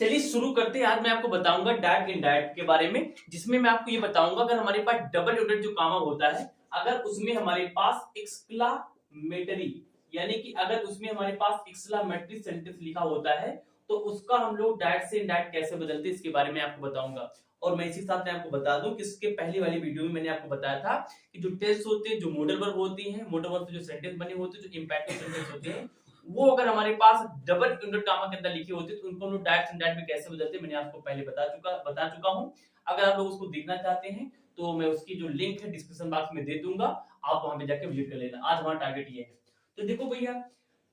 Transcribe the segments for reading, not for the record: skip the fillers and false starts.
चलिए शुरू करते हैं। आज मैं आपको बताऊंगा डायरेक्ट इनडायरेक्ट के बारे में, जिसमें मैं आपको ये बताऊंगा अगर हमारे पास डबल यूनिट जो कामा होता है, अगर उसमें हमारे पास एक्सक्लामेटरी यानी कि अगर उसमें हमारे पास एक्सक्लामेटरी सेंटेंस लिखा होता है तो उसका हम लोग डायरेक्ट से इनडायरेक्ट कैसे बदलते हैं इसके बारे में आपको बताऊंगा। और मैं इसी साथ में आपको बता दूं कि इसके पहली वाली वीडियो में मैंने आपको बताया था कि जो टेस्ट होते हैं, जो मॉडल वर्ब होती हैं, मॉडल वर्ब से जो सेंटेंस बने होते हैं, जो इंपैक्टिव सेंटेंस होते हैं, वो अगर हमारे पास डबल यूनिट कामा के अंदर लिखे होते तो उनको हम लोग डायरेक्ट इनडायरेक्ट में कैसे बदलते मैंने आपको पहले बता चुका हूं। अगर आप लोग उसको देखना चाहते हैं तो मैं उसकी जो लिंक है डिस्क्रिप्शन बॉक्स में दे दूंगा, आप वहां पे जाके विजिट कर लेना। आज हमारा टारगेट ये है। तो देखो भैया,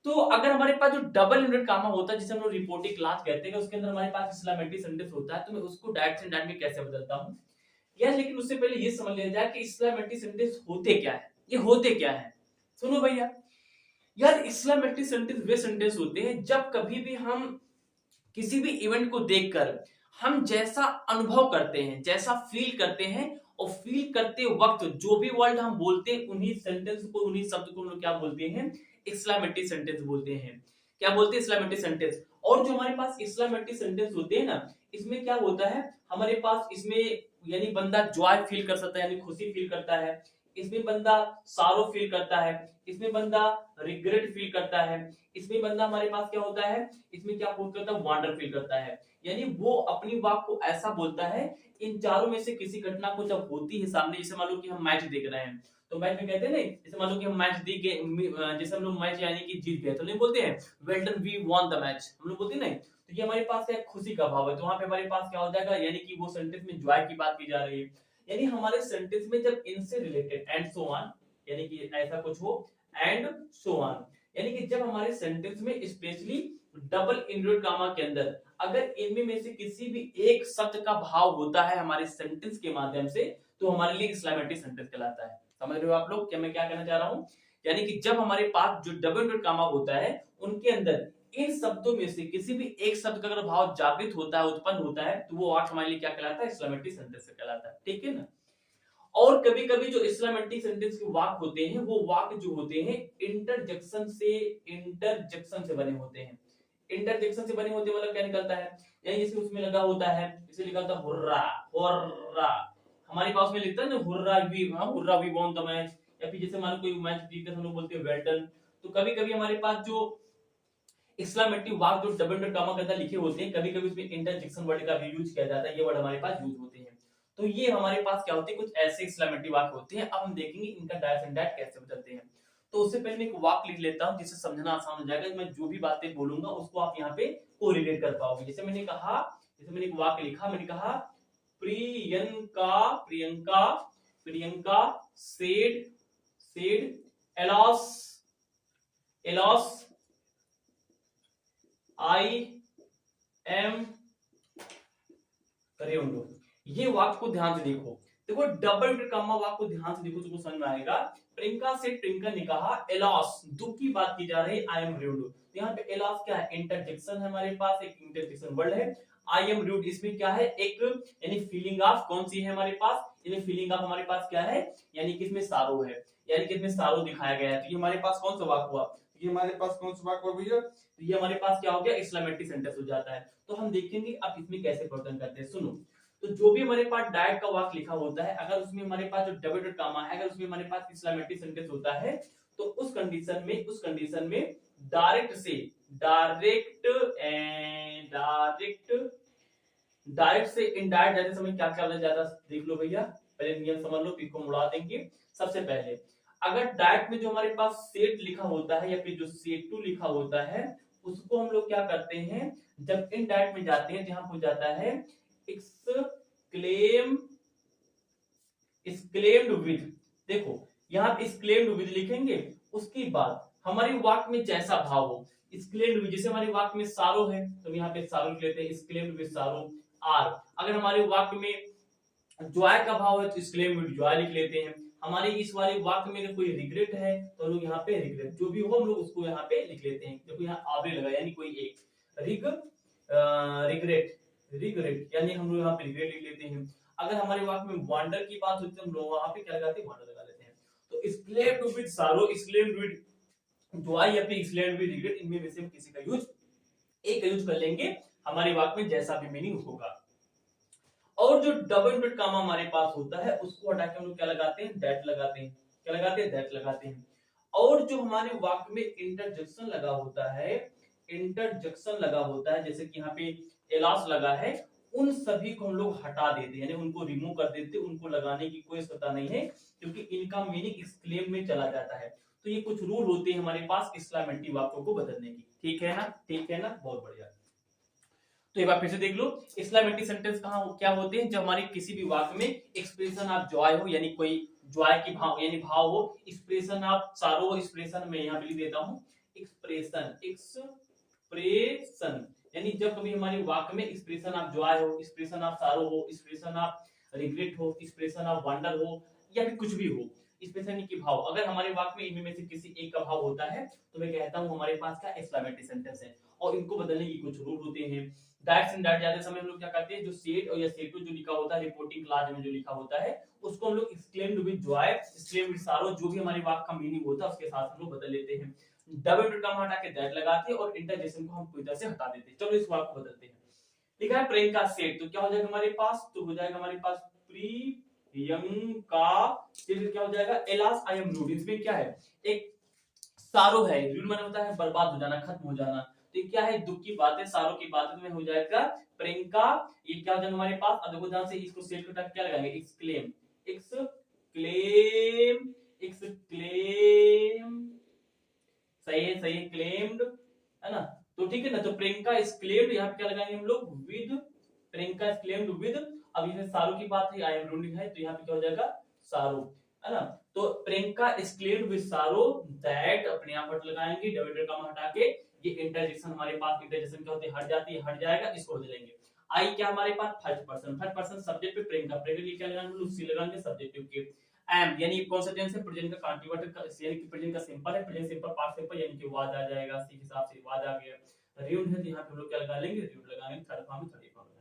तो अगर हमारे पास जो डबल यूनिट कामा होता है जिसे हम लोग रिपोर्टिंग क्लास कहते हैं, उसके अंदर हमारे पास एक्सक्लेमेटरी सेंटेंस होता है, तो मैं उसको डायरेक्ट से इनडायरेक्ट में कैसे बदलता हूं यार। लेकिन उससे पहले ये समझ लिया जाए कि एक्सक्लेमेटरी सेंटेंस होते क्या है, ये होते क्या है। सुनो भैया यार, एक्सक्लेमेटरी सेंटेंस वे सेंटेंस होते हैं जब कभी भी हम किसी भी इवेंट को देखकर हम जैसा अनुभव करते हैं, जैसा फील करते हैं, और फील करते वक्त जो भी वर्ड हम बोलते हैं उन्हीं सेंटेंस को, उन्हीं शब्द को हम लोग क्या बोलते हैं, एक्सक्लेमेटरी सेंटेंस बोलते हैं। क्या बोलते हैं? Exclamatory sentence. और जो हमारे पास एक्सक्लेमेटरी सेंटेंस होते हैं ना, इसमें क्या होता है हमारे पास, इसमें यानी बंदा जॉय फील कर सकता है यानी खुशी फील करता है, इसमें बंदा सारो फील करता है, इसमें बंदा रिग्रेट फील करता है, इसमें बंदा हमारे पास क्या होता है, इसमें क्या फील करता है, वंडर फील करता है। यानी वो अपनी बात को ऐसा बोलता है, इन चारों में से किसी घटना को जब होती है सामने, जैसे मान लो कि हम मैच देख रहे हैं, तो मैच में कहते हैं नहीं, जैसे मान लो कि हम मैच देख गए, जैसे हम लोग मैच यानी कि जीत गए तो नहीं बोलते हैं well done we won the match, हम लोग बोलते हैं नहीं। तो ये हमारे पास एक खुशी का भाव है, तो वहां पे हमारे पास क्या हो जाएगा, यानी कि वो सेंटेंस में जॉय की बात की जा रही है। यानी हमारे सेंटेंस में जब इनसे रिलेटेड एंड सो ऑन, यानी कि ऐसा कुछ हो एंड सो ऑन, यानी कि जब हमारे सेंटेंस में स्पेशली डबल इनवर्टेड कामा के अंदर अगर इनमें में से किसी भी एक शब्द का भाव होता है हमारे सेंटेंस के माध्यम से, तो हमारे लिए एक्सक्लेमेटरी सेंटेंस कहलाता है। समझ रहे हो आप लोग क्या मैं क्या कहना चाह रहा हूं? यानी कि जब हमारे पास जो डबल इनवर्टेड कामा होता है उनके अंदर इन शब्दों में से किसी भी एक शब्द का अगर भाव जागृत होता है, उत्पन्न होता है, तो वो वाक्य हमारे लिए क्या कहलाता है, एक्सक्लेमेटरी सेंटेंस कहलाता है। ठीक है ना। और कभी कभी जो एक्सक्लेमेटरी सेंटेंस के वाक्य होते हैं, वो वाक्य जो होते हैं इंटरजेक्शन से बने होते हैं। इंटरजेक्शन से बने होते मतलब क्या निकलता है, यानी जैसे उसमें लगा होता है, जैसे लिखा होता है हुर्रा हुर्रा, हमारे पास में लिखता है ना hurrah we won the match, या फिर जैसे मान लो कोई मैच जीतकर हम लोग बोलते हैं वेल डन। तो कभी कभी हमारे पास जो एक्सक्लेमेटरी वाक्य जो डबल डॉट कॉमा के अंदर लिखे होते हैं, कभी कभी उसमें इंटरजेक्शन वर्ड का भी यूज किया जाता है, ये वर्ड हमारे पास यूज होते हैं। तो ये हमारे पास क्या होते हैं, कुछ ऐसे एक्सक्लेमेटरी वाक्य होते हैं। अब हम देखेंगे इनका डायरेक्ट एंड डायरेक्ट कैसे बदलते हैं। तो उससे पहले मैं एक वाक्य लिख लेता हूं जिससे समझना आसान हो जाएगा। मैं जो भी बातें बोलूंगा उसको आप यहाँ पे कोरिलेट कर पाओगे। जैसे मैंने कहा, जैसे मैंने एक वाक्य लिखा, मैंने कहा Priyanka Priyanka Priyanka said said alas alas I am ruined. ये वाक्य को ध्यान से देखो, देखो डबल कॉमा वाक्य को ध्यान से देखो, तुमको समझ में आएगा। प्रियंका से प्रियंका ने कहा एलॉस, दुख की बात की जा रही है, आई एम रेउंडो। तो यहाँ पे एलॉस क्या है, इंटरजेक्शन है हमारे पास, एक इंटरजेक्शन वर्ड है। आई एम रूड, इसमें क्या है, एक यानी फीलिंग ऑफ कौन सी है हमारे पास, यानी फीलिंग ऑफ हमारे पास क्या है, यानी कि इसमें सारो है, यानी कि इसमें सारो दिखाया गया है। तो ये हमारे पास कौन सा वाक्य हुआ, ये हमारे पास कौन सा वाक्य हुआ भैया, तो ये हमारे पास क्या हो गया, एक्सक्लेमेटरी सेंटेंस हो जाता है। तो हम देखेंगे अब इसमें कैसे परिवर्तन करते हैं। सुनो, तो जो भी हमारे पास डायरेक्ट का वाक्य लिखा होता है, अगर उसमें हमारे पास जो डबल डॉट कॉमा है, अगर उसमें हमारे पास एक्सक्लेमेटरी सेंटेंस होता है, तो उस कंडीशन में डायरेक्ट से डायरेक्ट डायरेक्ट डायरेक्ट से इनडायरेक्ट जाने समय क्या क्या होता जाता देख लो भैया, पहले नियम समझ लो, फिर को मुड़ा देंगे। सबसे पहले अगर डायरेक्ट में जो हमारे पास सेट लिखा होता है या फिर जो सेट टू लिखा होता है, उसको हम लोग क्या करते हैं, जब इनडायरेक्ट में जाते हैं तो यहाँ हो जाता है एक्सक्लेम्ड विद। देखो यहाँ पे एक्सक्लेम्ड विद लिखेंगे, उसके बाद हमारे वाक्य में जैसा भाव हो, एक्सक्लेम्ड विद, जैसे हमारे वाक्य में सारो है तो यहाँ पे सारो लिख लेते हैं, एक्सक्लेम्ड विद सारो आर। अगर हमारे वाक्य में जॉय का भाव है तो एक्सक्लेम्ड विद जॉय लिख लेते हैं। हमारे इस वाले वाक्य में कोई रिग्रेट है तो हम लोग यहाँ पे रिग्रेट, जो भी हो हम लोग उसको यहाँ पे लिख लेते हैं। देखो यहाँ आवरे लगा, यानी कोई एक रिग्रेट रिग्रेट, यानी हम लोग यहाँ पे रिग्रेट लिख लेते हैं। अगर हमारे वाक्य में वंडर की बात होती है, हम लोग वहां पे क्या लगाते हैं, वंडर लगा लेते हैं। तो एक्सक्लेम्ड विद सारो, एक्सक्लेम्ड विद जॉय या फिर एक्सक्लेम्ड विद रिग्रेट, इनमें से किसी का यूज एक यूज कर लेंगे, हमारे वाक्य में जैसा भी मीनिंग होगा। और जो डबल इंटरेड कामा हमारे पास होता है उसको हटा के हम लोग क्या लगाते हैं, दैट लगाते हैं। क्या लगाते हैं, दैट लगाते हैं। और जो हमारे वाक्य में इंटरजेक्शन लगा होता है, इंटरजेक्शन लगा होता है, जैसे कि यहाँ पे एलास लगा है, उन सभी को हम लोग हटा देते हैं, यानी उनको रिमूव कर देते हैं, उनको लगाने की कोई आवश्यकता नहीं है, क्योंकि इनका मीनिंग इस क्लेम में चला जाता है। तो ये कुछ रूल होते हैं हमारे पास एक्सक्लेमेटरी वाक्यों को बदलने की। ठीक है ना, ठीक है ना, बहुत बढ़िया। तो एक बार फिर से देख लो, एक्सक्लेमेटरी सेंटेंस कहाँ क्या होते हैं, जब हमारे किसी भी वाक्य में एक्सप्रेशन ऑफ जॉय हो, यानी कोई जॉय की भाव यानी भाव हो, एक्सप्रेशन ऑफ सारो, एक्सप्रेशन में यहाँ पे लिख देता हूँ एक्सप्रेशन, एक्सप्रेशन यानी जब कभी हमारे वाक्य में एक्सप्रेशन ऑफ जॉय हो, एक्सप्रेशन ऑफ सारो हो, एक्सप्रेशन ऑफ रिग्रेट हो, एक्सप्रेशन ऑफ वंडर हो, या फिर कुछ भी हो, एक्सप्रेशन की भाव, अगर हमारे वाक्य में इनमें से किसी एक का भाव होता है तो मैं कहता हूँ हमारे पास क्या एक्सक्लेमेटरी सेंटेंस है। और इनको बदलने की कुछ रूल होते हैं। दैट्स एंड दैट जाते समय हम लोग क्या करते हैं, जो सेट और या सेटू जो लिखा होता है रिपोर्टिंग क्लास में जो लिखा होता है उसको हम लोग exclaimed with Joy, exclaimed with सारो, जो भी हमारे वाक्य का मीनिंग होता है उसके साथ हम लोग बदल लेते हैं। डबल इंटरेड का हटा के दैट लगाते हैं और इंटरजेक्शन को हम पूरी तरह से हटा देते हैं। चलो इस वाक्य को बदलते हैं। लिखा है प्रियंका सेट, तो क्या हो जाएगा हमारे पास, तो हो जाएगा हमारे पास प्रियंका सेट, क्या हो जाएगा एलास आई एम रूड। इसमें क्या है, एक सारो है, रूड माने होता है बर्बाद हो जाना, खत्म हो जाना, तो क्या है दुख की बात है, सारो की बात है, तो हो जाएगा प्रियंका, ये क्या हो जाएगा हमारे पास, अब देखो ध्यान से इसको सेट को क्या लगाएंगे, एक्सक्लेम, एक्सक्लेम, एक्सक्लेम, सही है, सही है, क्लेम्ड है ना, तो ठीक है ना, तो प्रियंका इज क्लेम्ड, यहाँ पे क्या लगाएंगे हम लोग with, Priyanka is claimed with, अब इसमें सारो की बात है, आई एम रूलिंग है, तो यहाँ पे क्या हो जाएगा सारो, है ना, तो प्रियंका इज क्लेम्ड विद सारो दैट, अपने आप हट लगाएंगे, डिवाइडर का हटा के, ये इंटरजेक्शन हमारे पास, इंटरजेक्शन क्या होती है, हट जाती है, हट जाएगा, इसको बदलेंगे। आई क्या हमारे पास third person, third person subject पे प्रियंका, प्रियंका क्या लगाएंगे, सी लगाएंगे सब्जेक्ट के। एम यानी कौन सा टेंस है, प्रेजेंट का कंटीन्यूअस यानी कि प्रेजेंट का सिंपल है, प्रेजेंट सिंपल पास्ट सिंपल यानी कि वाज आ जाएगा, सी के हिसाब से वाज आ गया। रियूड है तो यहां पे हम लोग क्या लगा लेंगे, रियूड लगाएंगे, थर्ड फॉर्म में, थर्ड फॉर्म लगाएंगे।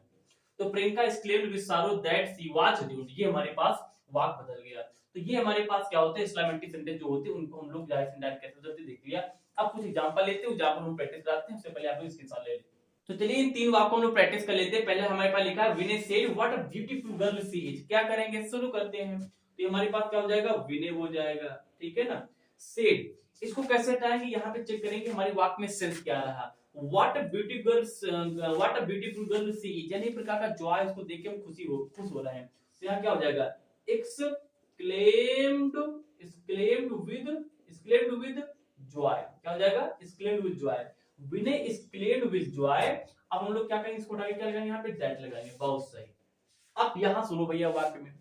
तो प्रियंका इज क्लेम्ड विद सारो दैट शी वाज रियूड, ये हमारे पास वाक्य बदल गया। तो ये हमारे पास क्या होता है, एक्सक्लेमेटरी सेंटेंस जो होते हैं उनको हम लोग डायरेक्ट इंडायरेक्ट कैसे बदलते देख लिया। अब कुछ एग्जांपल लेते हैं, एग्जांपल हम प्रैक्टिस करते हैं, उससे पहले आप लोग स्क्रीनशॉट ले लें। तो चलिए इन तीन वाक्यों में प्रैक्टिस कर लेते हैं। पहले हमारे पास लिखा है Vinay said what a beautiful girl she is, क्या करेंगे, शुरू करते हैं। तो ये हमारे पास क्या हो जाएगा, विनय हो जाएगा, ठीक है ना, सेड, इसको कैसे हटाएंगे, यहाँ पे चेक करेंगे हमारे वाक्य में सेंस क्या रहा, what a beautiful girl she is, यानी प्रकार का जॉय, इसको देख के हम खुश हो रहे हैं, तो यहाँ क्या हो जाएगा एक्सक्लेम्ड, एक्सक्लेम्ड विद जॉय, क्या हो जाएगा exclaimed with Joy, Vinay exclaimed with Joy. अब हम लोग क्या करेंगे, इसको हटा के क्या लगाएंगे, यहाँ पे दैट लगाएंगे, बहुत सही। अब यहां सुनो भैया, वाक्य में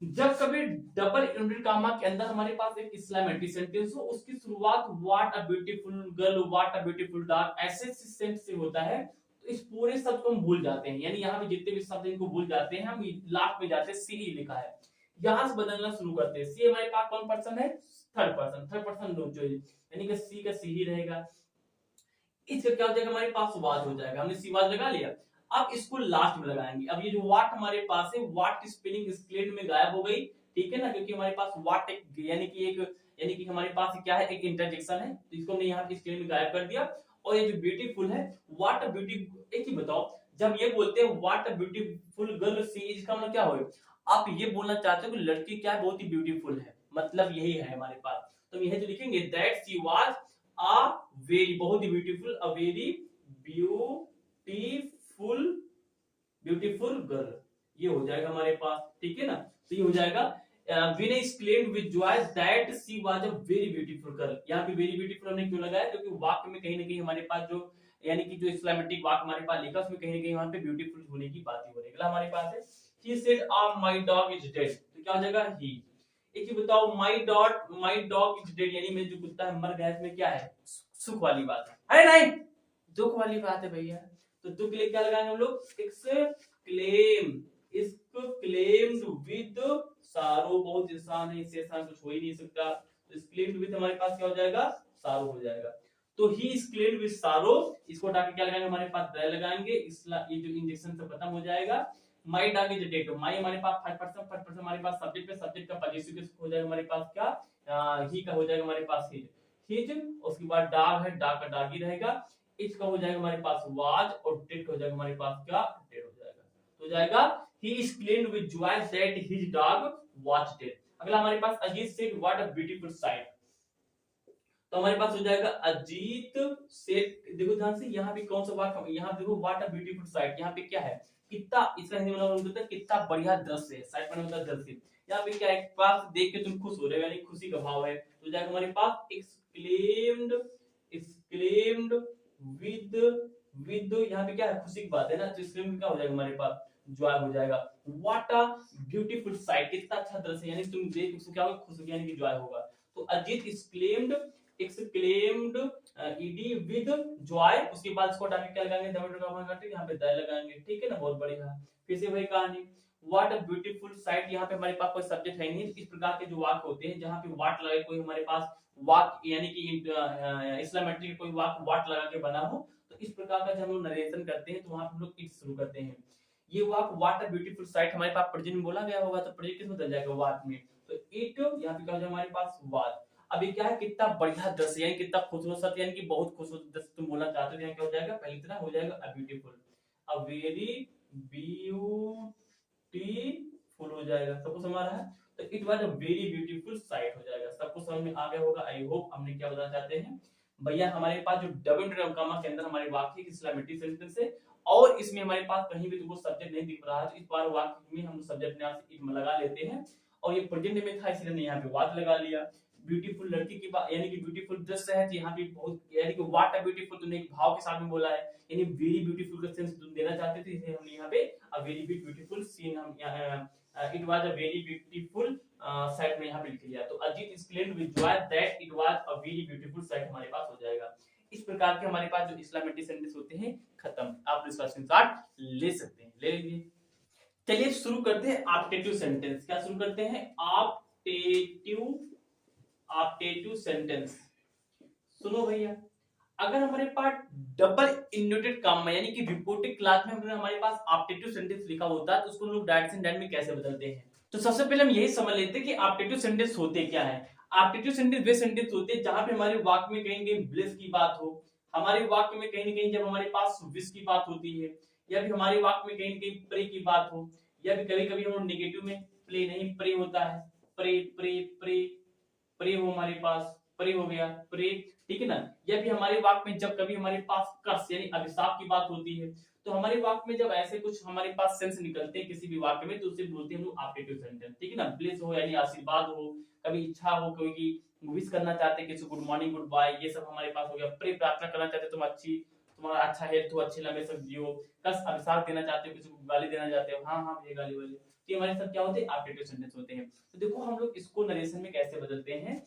जब कभी डबल इनवर्टेड कामा के अंदर हमारे पास एक एक्सक्लेमेटरी सेंटेंस हो, उसकी शुरुआत what a beautiful girl, what a beautiful dog, ऐसे सेंटेंस से होता है, तो इस पूरे शब्द को हम भूल जाते हैं, यानी यहाँ पे जितने भी शब्द इनको भूल जाते हैं, हम लास्ट में जाते हैं सी लिखा है, यहां से बदलना शुरू करते हैं। सी हमारे पास कौन पर्सन है, थर्ड पर्सन, थर्ड पर्सन जो है यानी कि सी का सी ही रहेगा, इसका क्या हो जाएगा हमारे पास वाज हो जाएगा, हमने सी वाज लगा लिया। अब इसको लास्ट में लगाएंगे। अब ये जो वाट हमारे पास है, वाट की स्पेलिंग स्क्लेड में गायब हो गई, ठीक है ना, क्योंकि हमारे पास वाट एक यानी कि हमारे पास क्या है, एक इंटरजेक्शन है, तो इसको हमने यहाँ की स्क्लेड में गायब कर दिया। और ये जो ब्यूटीफुल है, व्हाट अ ब्यूटी, एक ही बताओ, जब ये बोलते हैं what a beautiful girl she is, इसका मतलब क्या हो, आप ये बोलना चाहते हो कि लड़की क्या है, बहुत ही ब्यूटीफुल है, मतलब यही है हमारे पास। तो यह जो लिखेंगे that she was a very, बहुत ही beautiful, a very beautiful, beautiful girl, ये हो जाएगा हमारे पास, ठीक है ना, तो ये हो जाएगा Vinay claimed with joy that she was a very beautiful girl. यहाँ पे वेरी ब्यूटीफुल हमने क्यों लगाया, क्योंकि वाक्य में कहीं ना कहीं हमारे पास जो यानी कि जो इस्लामेटिक वाक्य हमारे पास लिखा उसमें कहीं ना कहीं वहां पे ब्यूटीफुल होने की बात ही हो रही है। हमारे पास है he said my dog is dead, तो क्या हो जाएगा he। एक ही बताओ, my dog is dead यानी मेरा जो कुत्ता है मर गया, इसमें क्या है, सुख वाली बात है, अरे नहीं दुख वाली बात है भैया, तो दुख के लिए क्या लगाएंगे हम लोग, एक्सक्लेम, इसको क्लेम्ड विद सारो, बहुत आसान है, इससे आसान कुछ हो ही नहीं सकता, तो क्लेम्ड विद हमारे पास क्या हो जाएगा, सारो हो जाएगा। तो ही इज क्लेम्ड विद सारो, इसको हटा के क्या लगाएंगे, हमारे पास द लगाएंगे, ये जो इंजेक्शन से खत्म हो जाएगा। माई डॉग इज डेड, माई हमारे पास थर्ड पर्सन, फर्स्ट पर्सन हमारे पास सब्जेक्ट पे, सब्जेक्ट का पॉजिटिव हो जाएगा हमारे पास क्या, ही का हो जाएगा हमारे पास हिज, हिज, उसके बाद डॉग है, डॉग का डॉग ही रहेगा, इट का हो जाएगा हमारे पास वाज और डिड हो जाएगा हमारे पास क्या डिड हो जाएगा, तो हो जाएगा ही exclaimed with joy that his dog watched it। अगला हमारे पास Ajit said what a beautiful sight, तो हमारे पास हो जाएगा अजीत से, देखो ध्यान से यहाँ पे कौन सा वाक्य, यहाँ देखो व्हाट अ ब्यूटीफुल साइट, यहाँ पे क्या है कितना, इसका हिंदी में होता है कितना बढ़िया दृश्य है, साइट में होता है दृश्य, यहाँ पे क्या है पास देख के तुम खुश हो रहे हो यानी खुशी का भाव है, तो जाएगा हमारे पास एक्सक्लेम्ड, एक्सक्लेम्ड विद, विद यहाँ पे क्या है खुशी की बात है ना, तो एक्सक्लेम्ड क्या हो जाएगा हमारे पास जॉय हो जाएगा, व्हाट अ ब्यूटीफुल साइट कितना अच्छा दृश्य यानी तुम देख उसको क्या होगा खुश यानी कि जॉय होगा, तो Ajit exclaimed, exclaimed ED with Joy, उसके बाद इसको हटा के क्या लगाएंगे डबल का मान काट यहाँ पे द लगाएंगे, ठीक है ना, बहुत बढ़िया। फिर से वही कहानी व्हाट अ ब्यूटीफुल साइट, यहाँ पे हमारे पास कोई सब्जेक्ट है नहीं, इस प्रकार के जो वाक्य होते हैं जहाँ पे व्हाट लगे कोई हमारे पास वाक्य यानी कि इस्लामेट्रिक कोई वाक्य व्हाट लगा के बना हो, तो इस प्रकार का जब हम लोग नरेशन करते हैं तो वहां पे हम लोग इट शुरू करते हैं, ये वाक्य व्हाट अ ब्यूटीफुल साइट हमारे पास प्रेजेंट में बोला गया होगा तो प्रेजेंट किस में बदल जाएगा व्हाट में, तो इट यहाँ पे क्या हो जाएगा हमारे पास व्हाट, अभी क्या है कितना बढ़िया दृश्य यानी कितना खूबसूरत यानी कि बहुत खूबसूरत दृश्य तुम बोलना चाहते हो, यहाँ क्या हो जाएगा पहली तरह हो जाएगा a beautiful, a very beautiful हो जाएगा, सबको समझ आ रहा है, तो it was a very beautiful sight हो जाएगा, सबको समझ में आ गया होगा, आई होप। हमने क्या बताना चाहते हैं भैया हमारे पास जो डबल कॉमा के अंदर हमारे वाक्य की इस्लामेटिक सेंटेंस है और इसमें हमारे पास कहीं भी तुमको सब्जेक्ट नहीं दिख रहा है तो इस बार वाक्य में हम सब्जेक्ट नाम से इट लगा लेते हैं और ये प्रेजेंट में था इसलिए हमने यहाँ पे वाट लगा लिया, ब्यूटीफुल लड़की की बात यानी कि ब्यूटीफुल दृश्य है, तो यहाँ पे बहुत यानी कि व्हाट अ ब्यूटीफुल तुमने एक भाव के साथ में बोला है यानी वेरी ब्यूटीफुल का सेंस तुम देना चाहते थे, इसलिए हमने यहाँ पे अ वेरी ब्यूटीफुल सीन हम it was a very beautiful sight में यहाँ पे लिख लिया, तो Ajit explained with joy that it was a very beautiful sight हमारे पास हो जाएगा। इस प्रकार के हमारे पास जो इस्लामेटिक सेंटेंस होते हैं खत्म, आप इसका स्क्रीनशॉट ले सकते हैं, ले लीजिए। चलिए शुरू करते हैं ऑप्टेटिव सेंटेंस, क्या शुरू करते हैं ऑप्टेटिव, ऑप्टेटिव सेंटेंस। सुनो भैया अगर हमारे पास डबल इन्वर्टेड कॉमा यानी कि रिपोर्टेड क्लास में हमारे पास ऑप्टेटिव सेंटेंस लिखा होता है तो उसको लोग डायरेक्ट एंड में कैसे बदलते हैं, तो सबसे पहले हम यही समझ लेते हैं कि ऑप्टेटिव सेंटेंस होते क्या है। ऑप्टेटिव सेंटेंस वे सेंटेंस होते हैं जहां पे हमारे वाक्य में कहीं कहीं ब्लेस की बात हो, हमारे वाक्य में कहीं ना कहीं जब हमारे पास विश की बात होती है या फिर हमारे वाक्य में कहीं ना कहीं प्रे की बात हो या फिर कभी कभी हम नेगेटिव में प्ले नहीं प्रे होता है, प्रे प्रे प्रे प्रे हो हमारे पास प्रे हो गया प्रे, ठीक है ना, या फिर हमारे वाक्य में जब कभी हमारे पास कर्स यानी अभिशाप की बात होती है तो हमारे वाक्य में जब ऐसे कुछ हमारे पास सेंस निकलते हैं किसी भी वाक्य में तो उसे बोलते हैं हम लोग ऑप्टेटिव सेंटेंस, ठीक है ना, ब्लेस हो यानी आशीर्वाद हो, कभी इच्छा हो कोई की विश करना चाहते हैं किसी गुड मॉर्निंग गुड बाय ये सब हमारे पास हो गया, प्रे प्रार्थना करना चाहते तुम अच्छी तुम्हारा अच्छा हेल्थ हो अच्छे लंबे सब जियो, कर्स अभिशाप देना चाहते हो किसी को गाली देना चाहते हो हाँ हाँ ये गाली वाली, तो ये हमारे सब क्या होते हैं ऑप्टेटिव सेंटेंस होते हैं। तो देखो हम लोग इसको नरेशन में कैसे बदलते हैं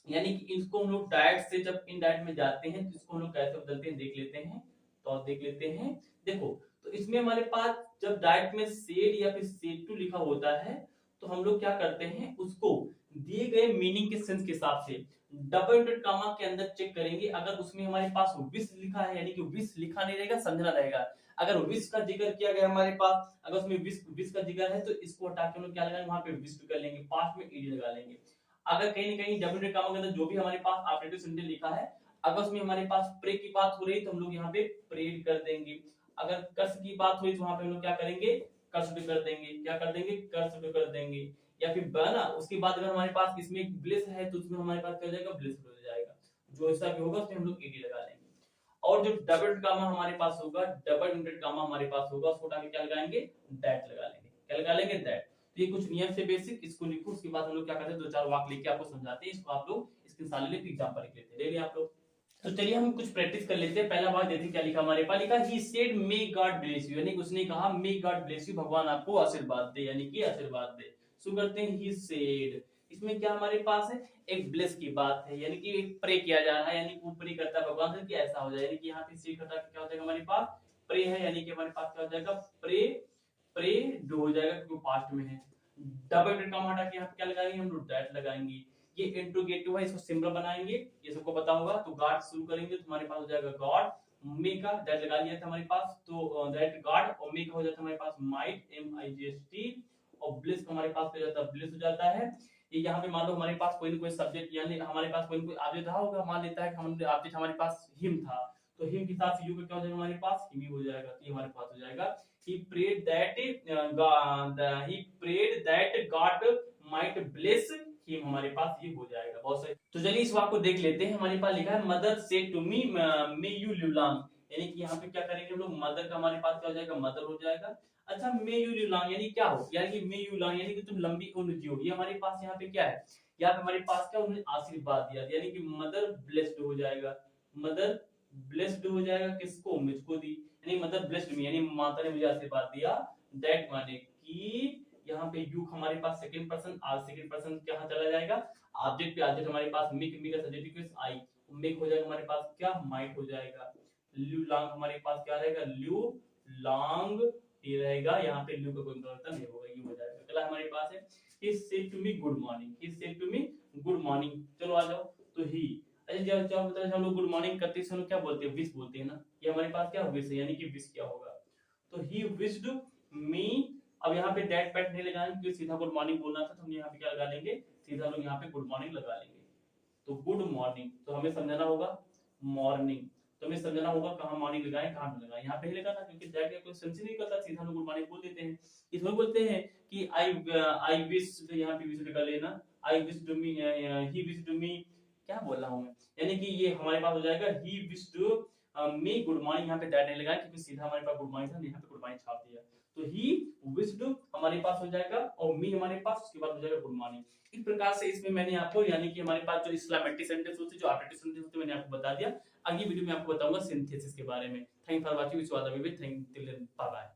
यानी कि इसको हम लोग डायरेक्ट से जब इनडायरेक्ट में जाते हैं तो इसको हम लोग कैसे बदलते हैं देख लेते हैं, तो देख लेते हैं। देखो तो इसमें हमारे पास जब डायरेक्ट में सेड या फिर सेड टू लिखा होता है तो हम लोग क्या करते हैं उसको दिए गए मीनिंग के सेंस के हिसाब से डबल इंवर्टेड कॉमा के अंदर चेक करेंगे, अगर उसमें हमारे पास विश लिखा है यानी कि विश लिखा नहीं रहेगा समझना रहेगा, अगर विश का जिक्र किया गया हमारे पास अगर उसमें विश विश का जिक्र है तो इसको हटा के हम लोग क्या लगाएंगे वहां पे विश कर लेंगे, पास्ट में ईडी लगा लेंगे। अगर कहीं ना कहीं डबल इंवर्टेड कॉमा के अंदर जो भी हमारे पास ऑपरेटिव सेंटेंस लिखा है अगर उसमें हमारे पास प्रे की बात हो रही तो हम लोग यहाँ पे प्रेड कर देंगे, अगर कर्स की बात हुई तो वहां पे हम लोग क्या करेंगे कर्स कर देंगे, क्या कर देंगे कर्स कर देंगे, या फिर बना उसके बाद अगर हमारे पास इसमें ब्लेस है तो उसमें हमारे पास क्या हो जाएगा ब्लेस हो जाएगा, जो ऐसा भी होगा उसमें हम लोग ईडी लगा लेंगे। और जो डबल गामा हमारे पास होगा डबल इंवर्टेड गामा हमारे पास होगा उसको उठा के क्या लगाएंगे दैट लगा लेंगे, क्या लगा लेंगे दैट। तो ये कुछ नियम से बेसिक इसको लिखो उसके बाद हम लोग क्या करते हैं दो चार वाक्य लिख के आपको समझाते हैं, इसको आप लोग स्क्रीनशॉट ले लेते एग्जांपल लिख लेते हैं, ले लिया आप लोग। तो चलिए हम कुछ प्रैक्टिस कर लेते हैं, पहला वाक्य देखिए क्या लिखा हमारे पास, लिखा he said may God bless you यानी उसने कहा मे गॉड ब्लेस यू भगवान आपको आशीर्वाद दे यानी कि आशीर्वाद दे। शुरू करते हैं ही सेड, इसमें क्या हमारे पास है एक ब्लेस की बात है यानी कि एक प्रे किया जा रहा है यानी वो प्रे करता है भगवान से कि ऐसा हो जाए, यानी कि यहाँ पे सी करता क्या हो जाएगा हमारे पास प्रे है यानी कि हमारे पास क्या हो जाएगा प्रे प्रे डू हो जाएगा क्योंकि पास्ट में है। डबल इंवर्टेड कॉमा हटा के यहाँ पे क्या लगाएंगे हम लोग दैट लगाएंगे, ये इंट्रोगेटिव है इसको सिंबल बनाएंगे ये सबको पता होगा, तो गॉड शुरू करेंगे तो हमारे पास हो जाएगा गॉड, मे का दैट लगा लिया था हमारे पास तो दैट गॉड और मे का हो जाता है हमारे पास माइट एम आई जी एस टी और ब्लिस हमारे पास हो जाता है ब्लिस हो जाता है। ये यहाँ पे मान लो हमारे पास कोई ना कोई सब्जेक्ट यानी हमारे पास कोई ना कोई ऑब्जेक्ट रहा होगा, मान लेता है कि हम ऑब्जेक्ट हमारे पास हिम था तो हिम के साथ यू का क्या हो जाएगा हमारे पास, हिमी हो जाएगा, तो ये हमारे पास हो जाएगा he prayed that God might bless him, हमारे पास ये हो जाएगा। बहुत सही। तो चलिए इस वाक्य को देख लेते हैं। हमारे पास लिखा है mother said to me may you live long, यानी कि यहाँ पे क्या करेंगे हम लोग, मदर का हमारे पास क्या हो जाएगा, मदर हो जाएगा। अच्छा मे यू लिव लॉन्ग यानी क्या हो, यानी कि मे यू लॉन्ग यानी कि तुम लंबी उम्र जियो, ये हमारे पास यहाँ पे क्या है, यहाँ पे हमारे पास क्या उन्होंने आशीर्वाद दिया, यानी कि मदर ब्लेस्ड हो जाएगा, मदर ब्लेस्ड हो जाएगा, किसको, मुझको दी, यानी मदर ब्लेस्ड मी यानी माता ने मुझे आशीर्वाद दिया। दैट माने कि यहाँ पे यू हमारे पास सेकंड पर्सन, आज सेकंड पर्सन कहाँ चला जाएगा, ऑब्जेक्ट पे, ऑब्जेक्ट हमारे पास मिक, मिक का सब्जेक्ट किस आई, मिक हो जाएगा हमारे पास क्या, माइट हो जाएगा। ल्यू लॉन्ग हमारे पास क्या रहेगा, ल्यू लॉन्ग ये रहेगा, यहाँ पे ल्यू का कोई परिवर्तन नहीं होगा, ये हो जाएगा। अगला हमारे पास है he said to me good morning, he said to me good morning, चलो आ जाओ। तो ही, अच्छा जब जब बताओ हम लोग गुड मॉर्निंग करते हैं क्या बोलते हैं, विश बोलते हैं ना, ये हमारे पास क्या विश है, यानी कि विश क्या होगा, तो ही विश्ड मी। अब यहाँ पे डेट पैट नहीं लगाएंगे क्योंकि सीधा गुड मॉर्निंग बोलना था, तो हम यहाँ पे क्या लगा लेंगे, सीधा लोग यहाँ पे गुड मॉर्निंग लगा लेंगे। तो गुड मॉर्निंग, तो हमें समझना होगा मॉर्निंग, तो हमें समझना होगा कहाँ मॉर्निंग लगाएं कहाँ न लगाएं, यहाँ पे ही लगाना, क्योंकि दैट का कोई सेंस ही नहीं करता, सीधा लोग गुड मॉर्निंग बोल देते हैं। इसमें बोलते हैं कि आई विश, तो यहाँ पे विश लगा लेना, I wish to me, he wish to me, क्या बोल रहा हूँ मैं, यानी कि ये हमारे पास हो जाएगा he wish to me good morning, यहाँ पे दैट नहीं लगाया क्योंकि सीधा हमारे पास गुड मॉर्निंग था, यहाँ पे गुड मॉर्निंग छाप दिया, तो ही विश्ड हमारे पास हो जाएगा और मी हमारे पास, उसके बाद हो जाएगा गुड मॉर्निंग। इस प्रकार से इसमें मैंने आपको, यानी कि हमारे पास जो एक्सक्लेमेटरी सेंटेंस होते हैं, जो ऑपरेटिव सेंटेंस होते हैं, मैंने आपको बता दिया। अगली वीडियो में आपको बताऊंगा सिंथेसिस के बारे में। Thank for watching, which was the video, thank till then, bye bye.